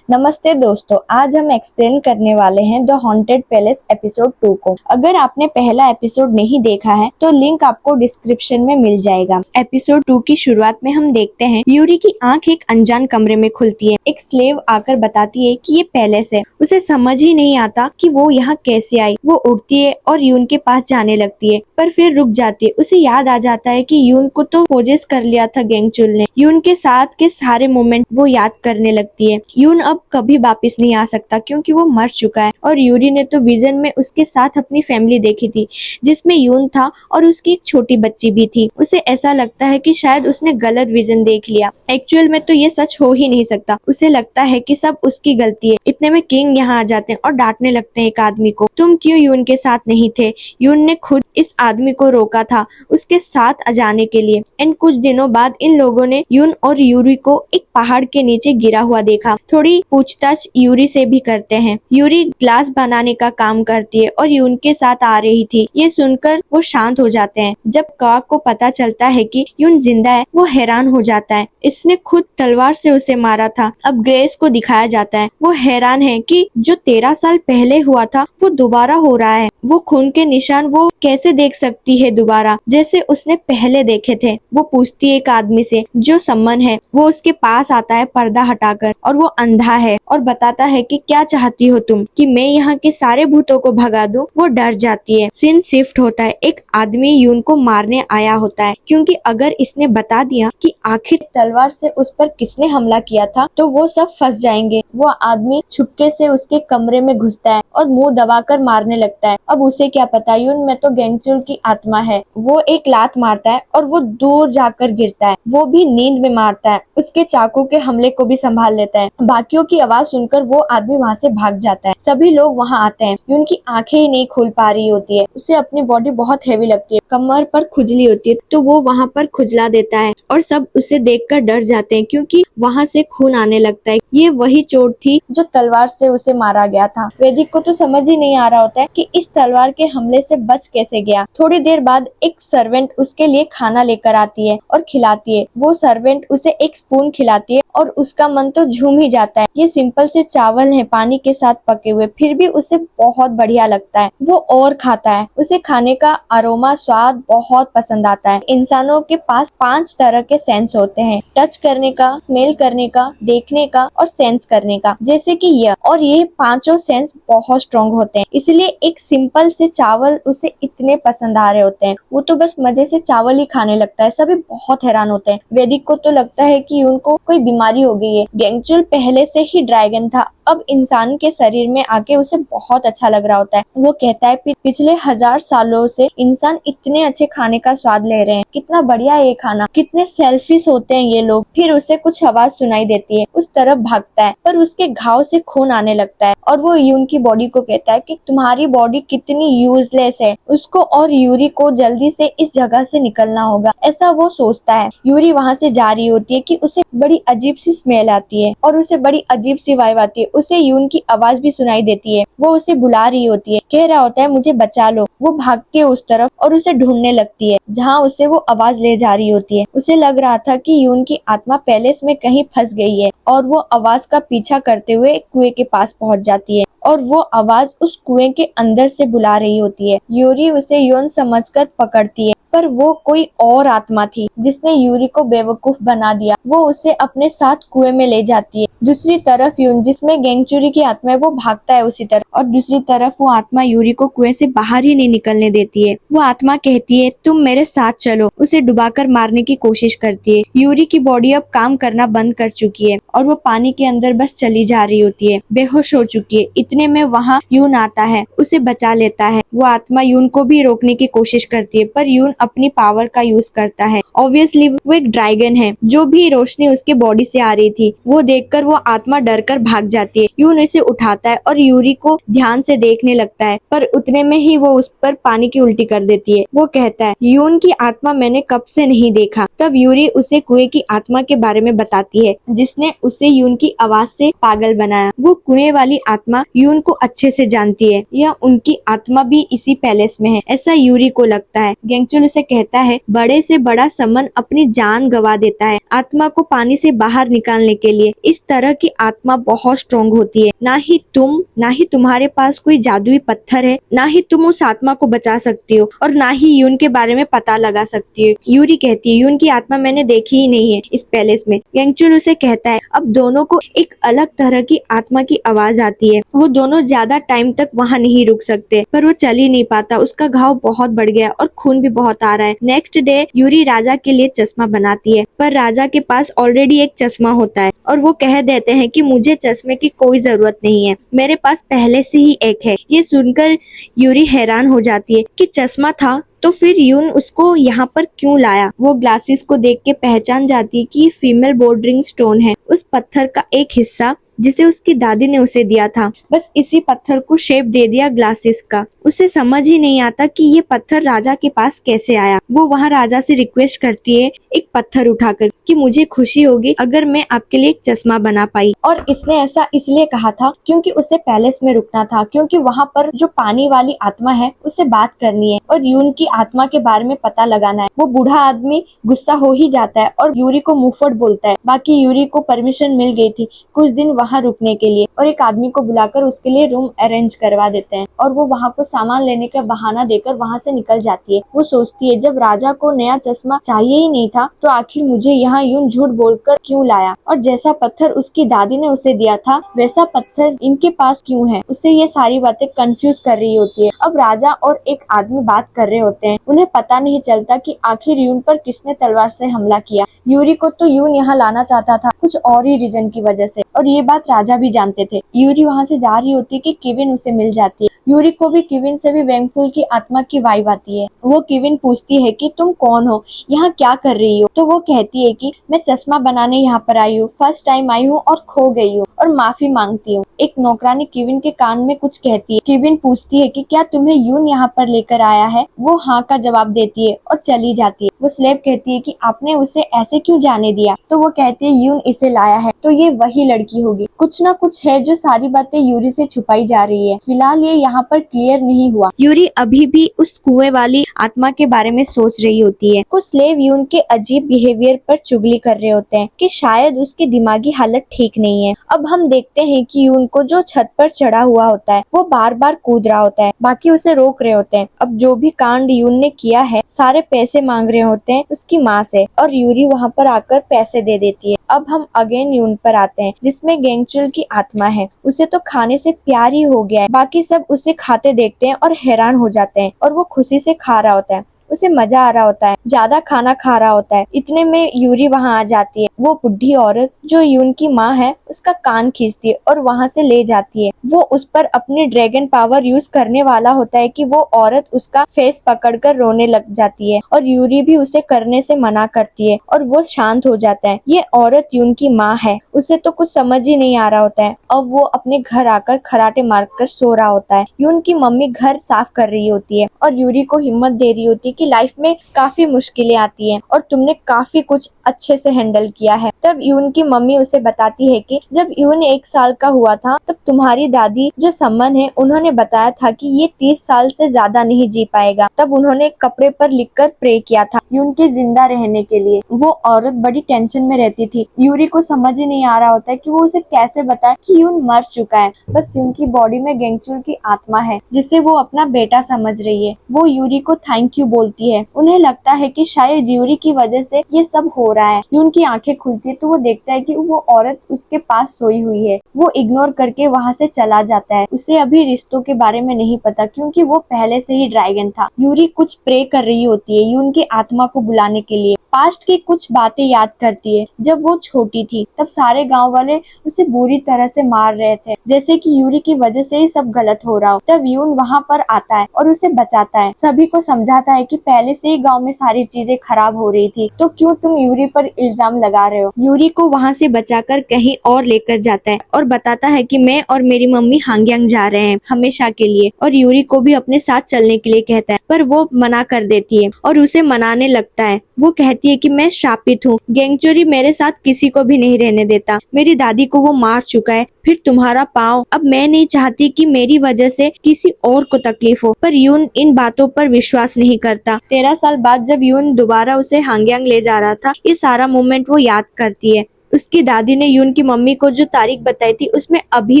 नमस्ते दोस्तों, आज हम एक्सप्लेन करने वाले हैं द हॉन्टेड पैलेस एपिसोड 2 को। अगर आपने पहला एपिसोड नहीं देखा है तो लिंक आपको डिस्क्रिप्शन में मिल जाएगा। एपिसोड 2 की शुरुआत में हम देखते हैं यूरी की आंख एक अनजान कमरे में खुलती है। एक स्लेव आकर बताती है कि ये पैलेस है। उसे समझ ही नहीं आता कि वो यहाँ कैसे आई। वो उठती है और यून के पास जाने लगती है, पर फिर रुक जाती है। उसे याद आ जाता है कि यून को तो पोजेस कर लिया था गेंगचुल ने। यून के साथ के सारे मोमेंट वो याद करने लगती है। यून अब कभी वापस नहीं आ सकता क्योंकि वो मर चुका है। और यूरी ने तो विजन में उसके साथ अपनी फैमिली देखी थी, जिसमें यून था और उसकी एक छोटी बच्ची भी थी। उसे ऐसा लगता है कि शायद उसने गलत विजन देख लिया। एक्चुअल में तो ये सच हो ही नहीं सकता। उसे लगता है कि सब उसकी गलती है। इतने में किंग यहाँ आ जाते हैं और डांटने लगते हैं एक आदमी को, तुम क्यों यून के साथ नहीं थे? यून ने खुद इस आदमी को रोका था उसके साथ जाने के लिए। एंड कुछ दिनों बाद इन लोगों ने यून और यूरी को एक पहाड़ के नीचे गिरा हुआ देखा। थोड़ी पूछताछ यूरी से भी करते हैं। यूरी ग्लास बनाने का काम करती है और यून के साथ आ रही थी। ये सुनकर वो शांत हो जाते हैं। जब काक को पता चलता है कि यून जिंदा है, वो हैरान हो जाता है। इसने खुद तलवार से उसे मारा था। अब ग्रेस को दिखाया जाता है। वो हैरान है कि जो 13 साल पहले हुआ था वो दोबारा हो रहा है। वो खून के निशान वो कैसे देख सकती है दोबारा, जैसे उसने पहले देखे थे। वो पूछती है एक आदमी से जो सम्मन है। वो उसके पास आता है पर्दा हटाकर, और वो अंधा है और बताता है कि क्या चाहती हो तुम, कि मैं यहाँ के सारे भूतों को भगा दूं? वो डर जाती है। सीन शिफ्ट होता है। एक आदमी यून को मारने आया होता है, क्योंकि अगर इसने बता दिया कि आखिर तलवार से उस पर किसने हमला किया था तो वो सब फंस जाएंगे। वो आदमी छुपके से उसके कमरे में घुसता है और मुंह दबाकर मारने लगता है। अब उसे क्या पता यून में तो गेंगचुल की आत्मा है। वो एक लात मारता है और वो दूर जाकर गिरता है। वो भी नींद में मारता है। उसके चाकू के हमले को भी संभाल लेता है। बाकियों की आवाज सुनकर वो आदमी वहाँ से भाग जाता है। सभी लोग वहाँ आते हैं। यून की आंखें ही नहीं खुल पा रही होती है। उसे अपनी बॉडी बहुत हैवी लगती है। कमर पर खुजली होती है तो वो वहाँ पर खुजला देता है और सब उसे देखकर डर जाते हैं, क्योंकि वहाँ से खून आने लगता है। ये वही चोट थी जो तलवार से उसे मारा गया था। वैदिक को तो समझ ही नहीं आ रहा होता है कि इस तलवार के हमले से बच कैसे गया। थोड़ी देर बाद एक सर्वेंट उसके लिए खाना लेकर आती है और खिलाती है। वो सर्वेंट उसे एक स्पून खिलाती है और उसका मन तो झूम ही जाता है। ये सिंपल से चावल है पानी के साथ पके हुए, फिर भी उसे बहुत बढ़िया लगता है। वो और खाता है। उसे खाने का अरोमा स्वाद बहुत पसंद आता है। इंसानों के पास 5 तरह के सेंस होते हैं, टच करने का, स्मेल करने का, देखने का और सेंस करने का, जैसे कि ये पांचों सेंस बहुत स्ट्रॉन्ग होते हैं। इसलिए एक सिंपल से चावल उसे इतने पसंद आ रहे होते हैं। वो तो बस मजे से चावल ही खाने लगता है। सभी बहुत हैरान होते हैं। वैदिक को तो लगता है कि उनको कोई बीमारी हो गई है। गेंगचुल पहले से ही ड्रैगन था, अब इंसान के शरीर में आके उसे बहुत अच्छा लग रहा होता है। वो कहता है पिछले 1000 सालों से इंसान इतने अच्छे खाने का स्वाद ले रहे हैं। कितना बढ़िया है ये खाना। कितने सेल्फिश होते हैं ये लोग। फिर उसे कुछ आवाज सुनाई देती है। उस तरफ भागता है, पर उसके घाव से खून आने लगता है और वो यून की बॉडी को कहता है कि तुम्हारी बॉडी कितनी यूजलेस है। उसको और यूरी को जल्दी से इस जगह से निकलना होगा, ऐसा वो सोचता है। यूरी वहाँ से जा रही होती है कि उसे बड़ी अजीब सी स्मेल आती है और उसे बड़ी अजीब सी वाइब आती है। उसे यून की आवाज भी सुनाई देती है। वो उसे बुला रही होती है, कह रहा होता है मुझे बचा लो। वो भागती है उस तरफ और उसे ढूंढने लगती है जहाँ उसे वो आवाज ले जा रही होती है। उसे लग रहा था कि यून की आत्मा पैलेस में कहीं फंस गई है और वो आवाज का पीछा करते हुए कुएं के पास पहुंच जाती है और वो आवाज उस कुएं के अंदर से बुला रही होती है। यूरी उसे यौन समझकर पकड़ती है, पर वो कोई और आत्मा थी जिसने यूरी को बेवकूफ बना दिया। वो उसे अपने साथ कुएं में ले जाती है। दूसरी तरफ यून, जिसमें गेंगचुरी की आत्मा है, वो भागता है उसी तरफ, और दूसरी तरफ वो आत्मा यूरी को कुएं से बाहर ही नहीं निकलने देती है। वो आत्मा कहती है तुम मेरे साथ चलो। उसे डुबाकर मारने की कोशिश करती है। यूरी की बॉडी अब काम करना बंद कर चुकी है और वो पानी के अंदर बस चली जा रही होती है, बेहोश हो चुकी है। इतने में वहाँ यून आता है, उसे बचा लेता है। वो आत्मा यून को भी रोकने की कोशिश करती है, पर यून अपनी पावर का यूज करता है। ऑब्वियसली वो एक ड्रैगन है। जो भी रोशनी उसके बॉडी से आ रही थी वो देखकर वो आत्मा डरकर भाग जाती है। यून इसे उठाता है और यूरी को ध्यान से देखने लगता है, पर उतने में ही वो उस पर पानी की उल्टी कर देती है। वो कहता है यून की आत्मा मैंने कब से नहीं देखा। तब यूरी उसे कुएं की आत्मा के बारे में बताती है, जिसने उसे यून की आवाज से पागल बनाया। वो कुएं वाली आत्मा यून को अच्छे से जानती है। यह उनकी आत्मा भी इसी पैलेस में है, ऐसा यूरी को लगता है। गेंगचुल से कहता है, बड़े से बड़ा समन अपनी जान गवा देता है आत्मा को पानी से बाहर निकालने के लिए। इस तरह की आत्मा बहुत स्ट्रॉन्ग होती है। ना ही तुम्हारे पास कोई जादुई पत्थर है, ना ही तुम उस आत्मा को बचा सकती हो और ना ही यून के बारे में पता लगा सकती हो। यूरी कहती है, यून की आत्मा मैंने देखी ही नहीं है इस पैलेस में। गेंगचुल उसे कहता है, अब दोनों को एक अलग तरह की आत्मा की आवाज आती है। वो दोनों ज्यादा टाइम तक वहाँ नहीं रुक सकते, पर वो चल ही नहीं पाता। उसका घाव बहुत बढ़ गया और खून भी बहुत आ रहा है। नेक्स्ट डे यूरी राजा के लिए चश्मा बनाती है, पर राजा के पास ऑलरेडी एक चश्मा होता है और वो कह देते हैं कि मुझे चश्मे की कोई जरूरत नहीं है, मेरे पास पहले से ही एक है। ये सुनकर यूरी हैरान हो जाती है कि चश्मा था तो फिर यून उसको यहाँ पर क्यों लाया। वो ग्लासेस को देख के पहचान जाती है कि ये फीमेल बोर्डरिंग स्टोन है, उस पत्थर का एक हिस्सा जिसे उसकी दादी ने उसे दिया था। बस इसी पत्थर को शेप दे दिया ग्लासेस का। उसे समझ ही नहीं आता कि ये पत्थर राजा के पास कैसे आया। वो वहाँ राजा से रिक्वेस्ट करती है एक पत्थर उठाकर कि मुझे खुशी होगी अगर मैं आपके लिए एक चश्मा बना पाई। और इसने ऐसा इसलिए कहा था क्योंकि उसे पैलेस में रुकना था, क्योंकि वहाँ पर जो पानी वाली आत्मा है उसे बात करनी है और यून की आत्मा के बारे में पता लगाना है। वो बूढ़ा आदमी गुस्सा हो ही जाता है और यूरी को मुंहफट बोलता है। बाकी यूरी को परमिशन मिल गई थी कुछ दिन वहाँ रुकने के लिए और एक आदमी को बुलाकर उसके लिए रूम अरेंज करवा देते हैं और वो वहाँ को सामान लेने का बहाना देकर वहाँ से निकल जाती है। वो सोचती है, जब राजा को नया चश्मा चाहिए ही नहीं था तो आखिर मुझे यहाँ यूं झूठ बोलकर क्यों लाया, और जैसा पत्थर उसकी दादी ने उसे दिया था वैसा पत्थर इनके पास क्यों है। उसे ये सारी बातें कंफ्यूज कर रही होती है। अब राजा और एक आदमी बात कर रहे होते हैं। उन्हें पता नहीं चलता कि आखिर यून पर किसने तलवार से हमला किया। यूरी को तो यून यहाँ लाना चाहता था कुछ और ही रीजन की वजह से, और ये बात राजा भी जानते थे। यूरी वहाँ से जा रही होती है कि केविन उसे मिल जाती है। यूरी को भी केविन से भी वेंगफुल की आत्मा की वाइब आती है। वो केविन पूछती है कि तुम कौन हो, यहाँ क्या कर रही हो। तो वो कहती है कि मैं चश्मा बनाने यहाँ पर आई हूँ, फर्स्ट टाइम आई हूँ और खो गई हूँ और माफी मांगती हूँ। एक नौकरानी केविन के कान में कुछ कहती है। केविन पूछती है कि क्या तुम्हें यून यहाँ पर लेकर आया है। वो हाँ का जवाब देती है और चली जाती है। वो स्लेव कहती है कि आपने उसे ऐसे क्यों जाने दिया। तो वो कहती है यून इसे लाया है तो ये वही लड़की होगी। कुछ ना कुछ है जो सारी बातें यूरी से छुपाई जा रही है। फिलहाल ये यहाँ पर क्लियर नहीं हुआ। यूरी अभी भी उस कुएं वाली आत्मा के बारे में सोच रही होती है। कुछ स्लेव यून के अजीब बिहेवियर पर चुगली कर रहे होते हैं कि शायद उसकी दिमागी हालत ठीक नहीं है। अब हम देखते हैं कि यून को जो छत पर चढ़ा हुआ होता है वो बार बार कूद रहा होता है, बाकी उसे रोक रहे होते हैं। अब जो भी कांड यून ने किया है सारे पैसे मांग रहे होते हैं उसकी माँ से और यूरी वहाँ पर आकर पैसे दे देती है। अब हम अगेन यून पर आते हैं जिसमें गेंगचुल की आत्मा है। उसे तो खाने से प्यार ही हो गया है। बाकी सब उसे खाते देखते हैं और हैरान हो जाते हैं और वो खुशी से खा रहा होता है। उसे मजा आ रहा होता है, ज्यादा खाना खा रहा होता है। इतने में यूरी वहाँ आ जाती है। वो बुढ़ी औरत जो यून की माँ है उसका कान खींचती है और वहाँ से ले जाती है। वो उस पर अपनी ड्रैगन पावर यूज करने वाला होता है कि वो औरत उसका फेस पकड़कर रोने लग जाती है और यूरी भी उसे करने से मना करती है और वो शांत हो जाता है। ये औरत यून की माँ है। उसे तो कुछ समझ ही नहीं आ रहा होता है और वो अपने घर आकर खराटे मारकर सो रहा होता है। यून की मम्मी घर साफ कर रही होती है और यूरी को हिम्मत दे रही होती है कि लाइफ में काफी मुश्किलें आती हैं और तुमने काफी कुछ अच्छे से हैंडल किया है। तब यून की मम्मी उसे बताती है कि जब यून 1 साल का हुआ था तब तुम्हारी दादी जो समन है उन्होंने बताया था कि ये 30 साल से ज्यादा नहीं जी पाएगा। तब उन्होंने कपड़े पर लिखकर प्रे किया था यून के जिंदा रहने के लिए। वो औरत बड़ी टेंशन में रहती थी। यूरी को समझ ही नहीं आ रहा होता है कि वो उसे कैसे बताए कि यून मर चुका है। बस यून की बॉडी में गेंगचुल की आत्मा है जिसे वो अपना बेटा समझ रही है। वो यूरी को थैंक यू बोलती है। उन्हें लगता है कि शायद यूरी की वजह से ये सब हो रहा है। यून की आंखें खुलती है तो वो देखता है कि वो औरत उसके पास सोई हुई है। वो इग्नोर करके वहाँ से चला जाता है। उसे अभी रिश्तों के बारे में नहीं पता क्योंकि वो पहले से ही ड्रैगन था। यूरी कुछ प्रे कर रही होती है यून की आत्मा को बुलाने के लिए। पास्ट की कुछ बातें याद करती है। जब वो छोटी थी तब सारे गांव वाले उसे बुरी तरह से मार रहे थे, जैसे कि यूरी की वजह से ही सब गलत हो रहा हो। तब यून वहाँ पर आता है और उसे बचाता है। सभी को समझाता है कि पहले से ही गांव में सारी चीजें खराब हो रही थी तो क्यों तुम यूरी पर इल्जाम लगा रहे हो। यूरी को वहाँ से बचाकर कहीं और लेकर जाता है और बताता है कि मैं और मेरी मम्मी हांगयांग जा रहे हैं हमेशा के लिए, और यूरी को भी अपने साथ चलने के लिए कहता है पर वो मना कर देती है और उसे मनाने लगता है। वो कहती है कि मैं श्रापित हूँ, गेंगचोरी मेरे साथ किसी को भी नहीं रहने देता, मेरी दादी को वो मार चुका है, फिर तुम्हारा पाँव, अब मैं नहीं चाहती कि मेरी वजह से किसी और को तकलीफ हो। पर यून इन बातों पर विश्वास नहीं करता। था। 13 साल बाद जब यून दोबारा उसे हांगयांग ले जा रहा था, ये सारा मोमेंट वो याद करती है। उसकी दादी ने यून की मम्मी को जो तारीख बताई थी उसमें अभी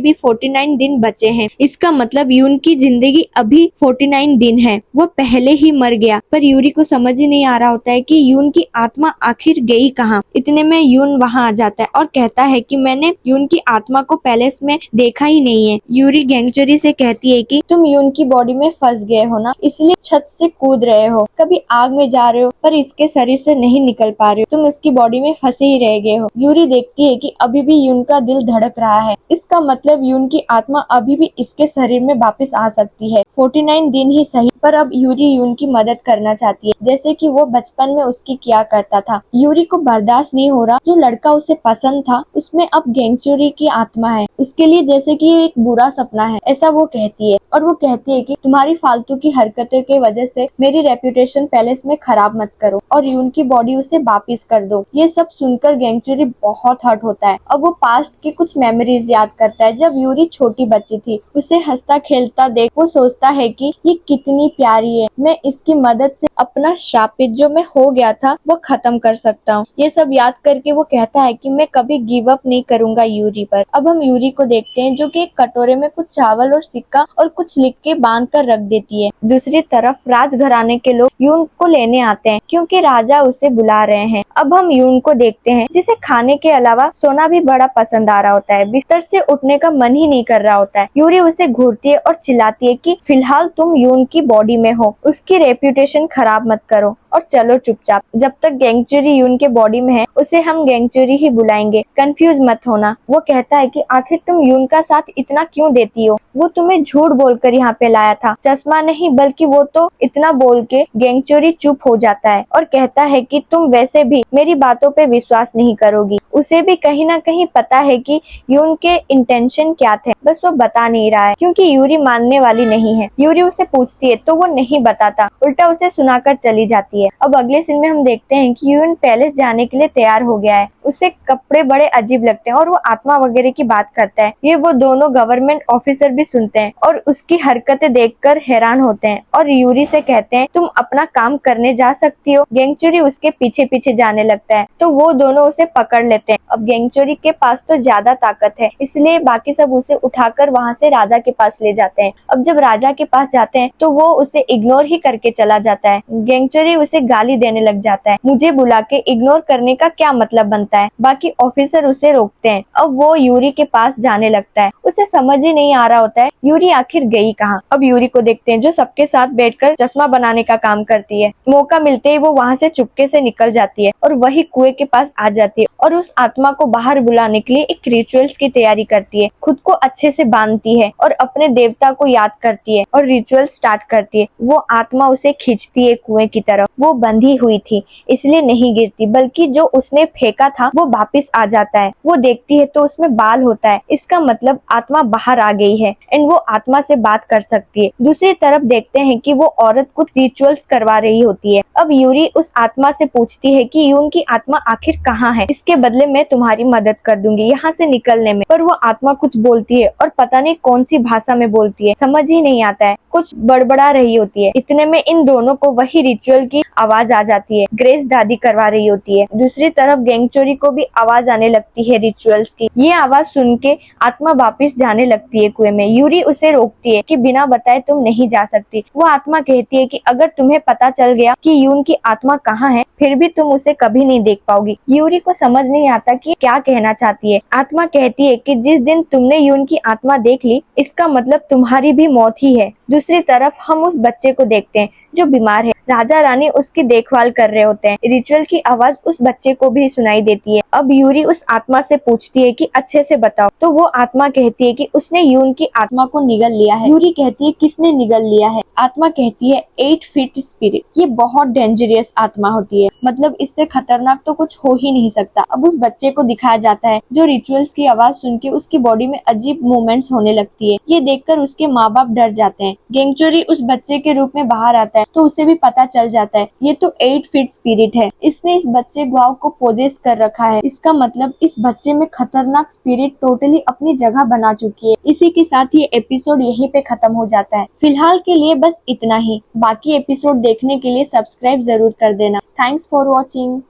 भी 49 दिन बचे हैं। इसका मतलब यून की जिंदगी अभी 49 दिन है। वो पहले ही मर गया, पर यूरी को समझ ही नहीं आ रहा होता है कि यून की आत्मा आखिर गई कहाँ। इतने में यून वहाँ आ जाता है और कहता है कि मैंने यून की आत्मा को पैलेस में देखा ही नहीं है। यूरी गैंगचोरी से कहती है कि तुम यून की बॉडी में फंस गए हो ना, इसलिए छत से कूद रहे हो। कभी आग में जा रहे हो पर इसके शरीर से नहीं निकल पा रहे हो, तुम इसकी बॉडी में फंसे ही रह गए हो। यूरी देखती है कि अभी भी यून का दिल धड़क रहा है। इसका मतलब यून की आत्मा अभी भी इसके शरीर में वापस आ सकती है। 49 दिन ही सही, पर अब यूरी यून की मदद करना चाहती है, जैसे कि वो बचपन में उसकी किया करता था। यूरी को बर्दाश्त नहीं हो रहा, जो लड़का उसे पसंद था उसमें अब गैंगचोरी की आत्मा है। उसके लिए जैसे कि ये एक बुरा सपना है, ऐसा वो कहती है। और वो कहती है कि तुम्हारी फालतू की हरकतों की वजह से मेरी रेपुटेशन पैलेस में खराब मत करो और यून की बॉडी उसे वापिस कर दो। ये सब सुनकर गैंगचोरी बहुत हर्ट होता है। अब वो पास्ट की कुछ मेमोरीज याद करता है। जब यूरी छोटी बच्ची थी, उसे हंसता खेलता देख वो सोचता है कि ये कितनी प्यारी है, मैं इसकी मदद से अपना श्रापित जो मैं हो गया था वो खत्म कर सकता हूँ। ये सब याद करके वो कहता है कि मैं कभी गिव अप नहीं करूंगा यूरी पर। अब हम यूरी को देखते हैं जो कि एक कटोरे में कुछ चावल और सिक्का और कुछ लिख के बांध कर रख देती है। दूसरी तरफ राजघराने के लोग यून को लेने आते हैं क्योंकि राजा उसे बुला रहे हैं। अब हम यून को देखते हैं जिसे खाने के अलावा सोना भी बड़ा पसंद आ रहा होता है। बिस्तर से उठने का मन ही नहीं कर रहा होता है। यूरी उसे घूरती है और चिल्लाती है कि फिलहाल तुम यून की बॉडी में हो, उसकी रेप्यूटेशन खराब मत करो और चलो चुपचाप। जब तक गैंगचोरी यून के बॉडी में है उसे हम गैंगचोरी ही बुलाएंगे, कंफ्यूज मत होना। वो कहता है कि आखिर तुम यून का साथ इतना क्यों देती हो, वो तुम्हें झूठ बोलकर यहाँ पे लाया था, चश्मा नहीं बल्कि वो तो इतना बोल के गैंगचोरी चुप हो जाता है और कहता है कि तुम वैसे भी मेरी बातों पे विश्वास नहीं करोगी। उसे भी कहीं ना कहीं पता है कि यून के इंटेंशन क्या थे, बस वो बता नहीं रहा है क्योंकि यूरी मानने वाली नहीं है। यूरी उसे पूछती है तो वो नहीं बताता, उल्टा उसे सुनाकर चली जाती है। अब अगले सीन में हम देखते हैं कि यून पैलेस जाने के लिए तैयार हो गया है। उसे कपड़े बड़े अजीब लगते हैं और वो आत्मा वगैरह की बात करता है। ये वो दोनों गवर्नमेंट ऑफिसर भी सुनते हैं और उसकी हरकतें देखकर हैरान होते हैं और यूरी से कहते हैं तुम अपना काम करने जा सकती हो। गैंगचोरी उसके पीछे पीछे जाने लगता है तो वो दोनों उसे पकड़ लेते हैं। अब गैंगचोरी के पास तो ज्यादा ताकत है, इसलिए बाकी सब उसे उठाकर वहाँ से राजा के पास ले जाते हैं। अब जब राजा के पास जाते हैं तो वो उसे इग्नोर ही करके चला जाता है। गैंगचोरी उसे गाली देने लग जाता है, मुझे बुला के इग्नोर करने का क्या मतलब बनता है। बाकी ऑफिसर उसे रोकते हैं। अब वो यूरी के पास जाने लगता है। उसे समझ ही नहीं आ रहा होता है यूरी आखिर गई कहाँ। अब यूरी को देखते हैं जो सबके साथ बैठकर चश्मा बनाने का काम करती है। मौका मिलते ही वो वहाँ से चुपके से निकल जाती है और वही कुएं के पास आ जाती है और उस आत्मा को बाहर बुलाने के लिए एक रिचुअल्स की तैयारी करती है। खुद को अच्छे से बांधती है और अपने देवता को याद करती है और रिचुअल स्टार्ट करती है। वो आत्मा उसे खींचती है कुएं की तरफ। वो बंधी हुई थी इसलिए नहीं गिरती, बल्कि जो उसने फेंका था वो वापिस आ जाता है। वो देखती है तो उसमें बाल होता है, इसका मतलब आत्मा बाहर आ गई है एंड वो आत्मा से बात कर सकती है। दूसरी तरफ देखते हैं कि वो औरत कुछ रिचुअल्स करवा रही होती है। अब यूरी उस आत्मा से पूछती है कि यून की आत्मा आखिर कहाँ है, इसके बदले मैं तुम्हारी मदद कर दूंगी यहाँ से निकलने में। पर वो आत्मा कुछ बोलती है और पता नहीं कौन सी भाषा में बोलती है, समझ ही नहीं आता है, कुछ बड़बड़ा रही होती है। इतने में इन दोनों को वही रिचुअल की आवाज आ जाती है। ग्रेस दादी करवा रही होती है। दूसरी तरफ गैंगचोरी को भी आवाज आने लगती है रिचुअल्स की। ये आवाज सुन के आत्मा वापिस जाने लगती है कुएं में। यूरी उसे रोकती है कि बिना बताए तुम नहीं जा सकती। वो आत्मा कहती है कि अगर तुम्हें पता चल गया कि यून की आत्मा कहाँ है फिर भी तुम उसे कभी नहीं देख पाओगी। यूरी को समझ नहीं आता कि क्या कहना चाहती है। आत्मा कहती है कि जिस दिन तुमने यून की आत्मा देख ली इसका मतलब तुम्हारी भी मौत ही है। दूसरी तरफ हम उस बच्चे को देखते हैं जो बीमार है। राजा रानी उसकी देखभाल कर रहे होते हैं। रिचुअल की आवाज उस बच्चे को भी सुनाई देती है। अब यूरी उस आत्मा से पूछती है कि अच्छे से बताओ। तो वो आत्मा कहती है कि उसने यून की आत्मा को निगल लिया है। यूरी कहती है किसने निगल लिया है। आत्मा कहती है 8 फीट स्पिरिट। ये बहुत डेंजरियस आत्मा होती है मतलब इससे खतरनाक तो कुछ हो ही नहीं सकता। अब उस बच्चे को दिखाया जाता है जो रिचुअल्स की आवाज सुन के उसकी बॉडी में अजीब मूवमेंट्स होने लगती है। ये देखकर उसके माँ बाप डर जाते हैं। गेंगचोरी उस बच्चे के रूप में बाहर आता है तो उसे भी पता चल जाता है ये तो 8 फीट स्पिरिट है। इसने इस बच्चे ग्वाओ को पोजेस कर रखा है। इसका मतलब इस बच्चे में खतरनाक स्पिरिट टोटली अपनी जगह बना चुकी है। इसी के साथ ये एपिसोड यहीं पे खत्म हो जाता है। फिलहाल के लिए बस इतना ही। बाकी एपिसोड देखने के लिए सब्सक्राइब जरूर कर देना। Thanks for watching.